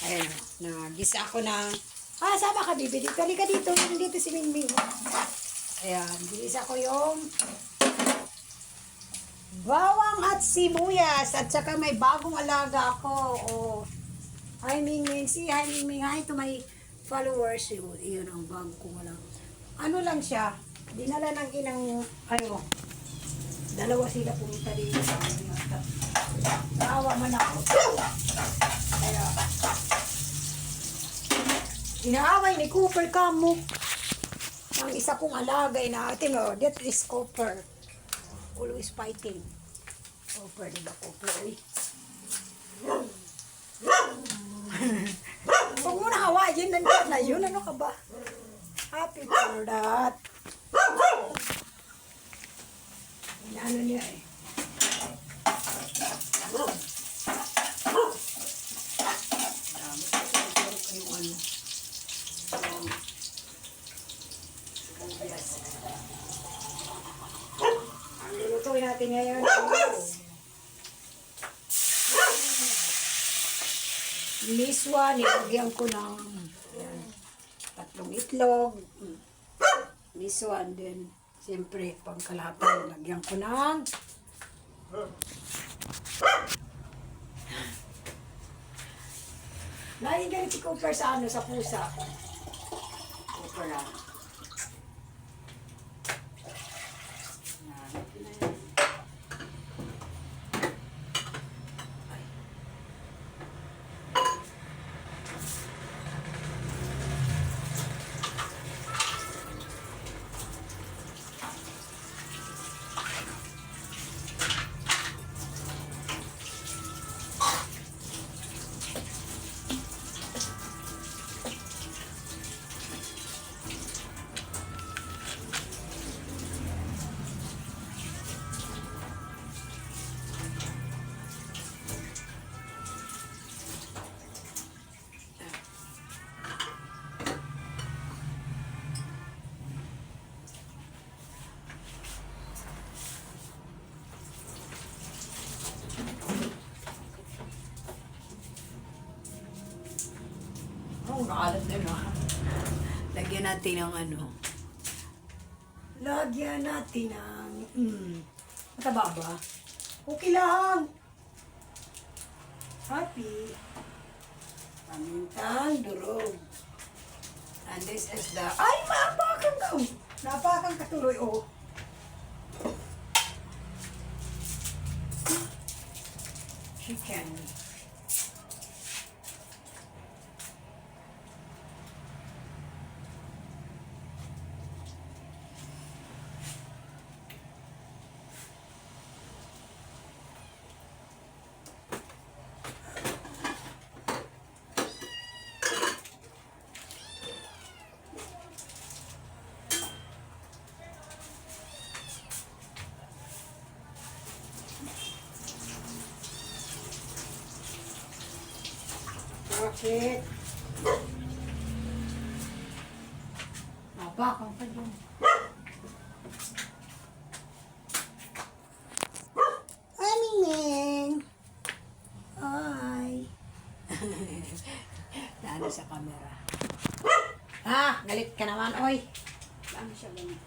Ayan, nagisa ako ng... sama ka, bibi. Dito, halika dito. Nandito si Mingming. Ayan, gisa ko yung bawang at sibuyas. At saka may bagong alaga ako. Oh. Hi, Mingming. Hi, Mingming. Hi to my followers. Yun ang bago ko lang. Ano lang siya? Dinala ng inang... dalawa sila pumunta dito sa amin. Naawa man ako. Kaya... inaaway ni Cooper kamo. Ang isa kong alagay na atin, that is Cooper. Always fighting. Cooper, diba Cooper? Huwag mo na hawayin, nandiyan na yun. Ano ka ba? Happy for that. Ano niya eh. Ang lulutuin natin ngayon miswa, nilagyan ko ng tatlong itlog, miswa, and then siyempre pangkalahatan lagyan ko ng laging ganit si Cooper sa sa pusa. Cooper lang. Nakalat na no. Lagyan natin ng lagyan natin ng mataba ba? Okay lang. Happy. Pamintang durog. And this is the... ay, maapakan ka! Napakan ka tuloy, oh. Chicken. Bakit? Bakang pa dyan. Hi, Mingming! Hi! Lalo sa camera. Galit ka naman, oy! Lalo siya ganyan.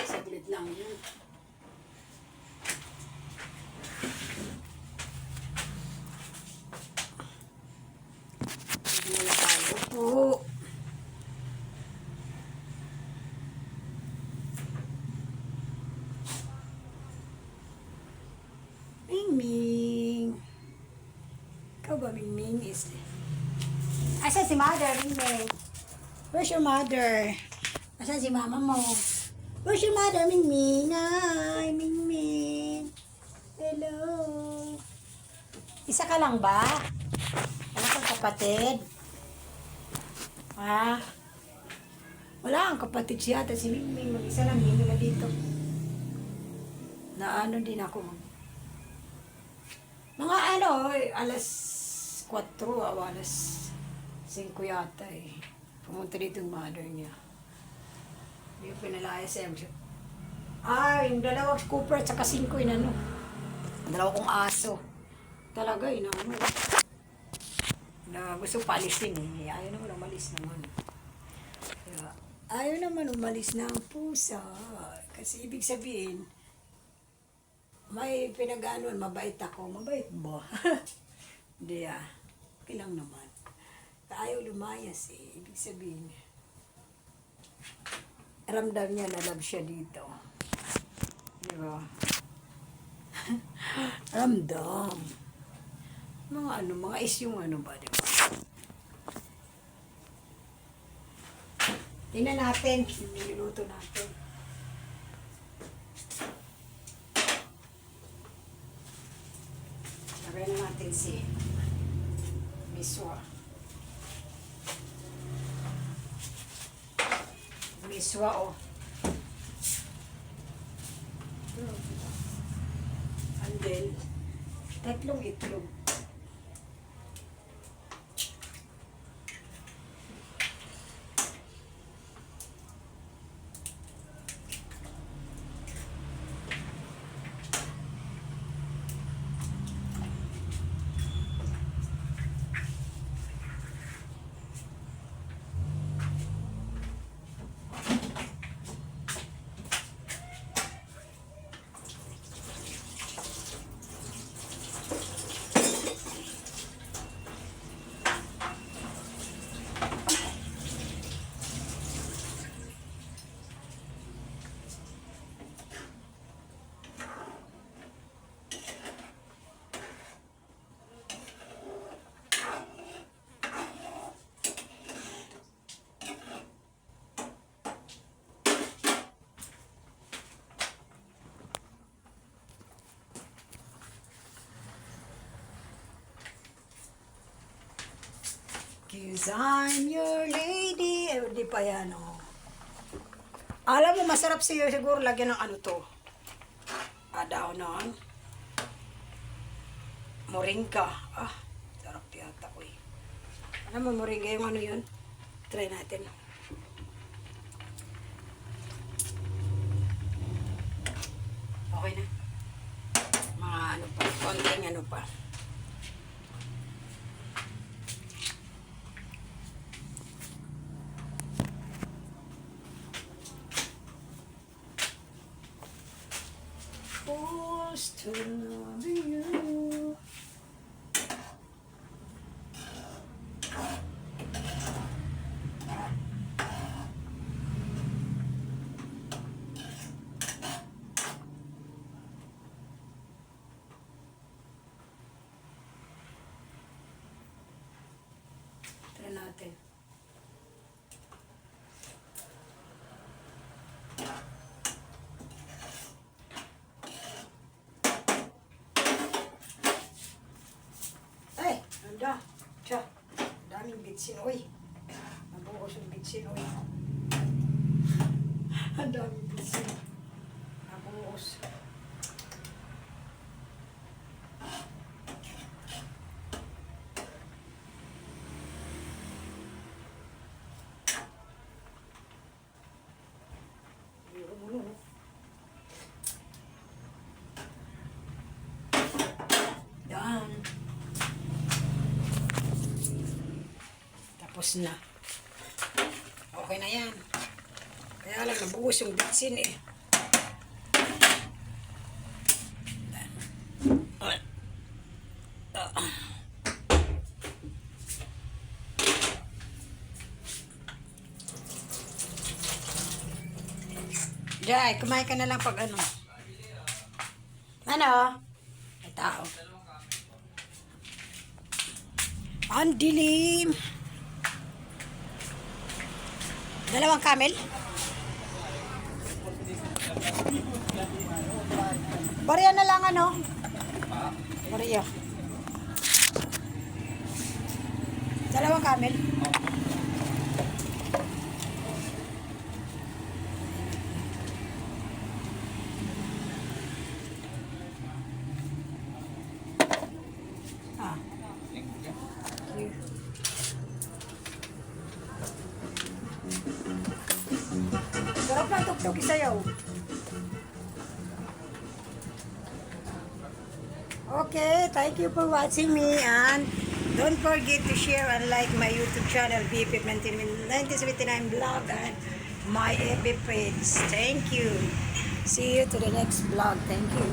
Saglit lang yun. Hindi tayo po. Mingming. Ikaw ba, Mingming? Asan si mother, Mingming? Where's your mother? Asan si mama mo? Where's your mother, Mingming? Hi, Mingming. Hello. Isa ka lang ba? Wala kang kapatid? Wala ang kapatid siya, at si Mingming, mag-isa lang, hindi na dito. Na ano din ako. Mga ano, alas 4 o alas 5 yata eh. Pumunta dito yung mother niya. Hindi ko pinalaya siya. Yung dalawang Cooper at saka 5 yun ano. Dalawa kong aso. Talaga yun ano. Na gusto palisin eh. Ayaw naman umalis naman. Kaya, ayaw naman umalis na ang pusa. Kasi ibig sabihin, may pinag-anuan, mabait ako. Mabait ba? Hindi okay lang naman. Ayaw lumayas eh. Ibig sabihin, ramdam niya na love siya dito. Di ba? Ramdam. Mga isyong ba, di ba? Tingnan natin, yung niluluto natin. Lagay na natin si miswa. Miswa, And then, 3 itlog. Cause I'm your lady. Di pa yan, Alam mo, masarap siya siguro lagyan ng ano to. Daon nun. Moringa. Sarap yata ko eh. Alam mo, moringa yung ano yun? Try natin. Okay na. Mga ano pa, konting ano pa. Forced to love you. Try natin. Anda, daming bitsin, oy. Nabuhos yung bitsin, oy. Ang daming bitsin. Nabuhos. Yan. Tapos na. Okay na yan. Kaya lang, nabuhos yung bitsin eh. Jai, kumain ka na lang pag ano. Ano? May tao. Ang dilim. Dalawang camel? Barya na lang ano? Barya. Dalawang camel? Ah, Thank you. thank you. Sarap na tuktok isayaw. Okay, thank you for watching me and don't forget to share and like my YouTube channel BP1979 Vlog and my FB page. Thank you. See you to the next vlog. Thank you.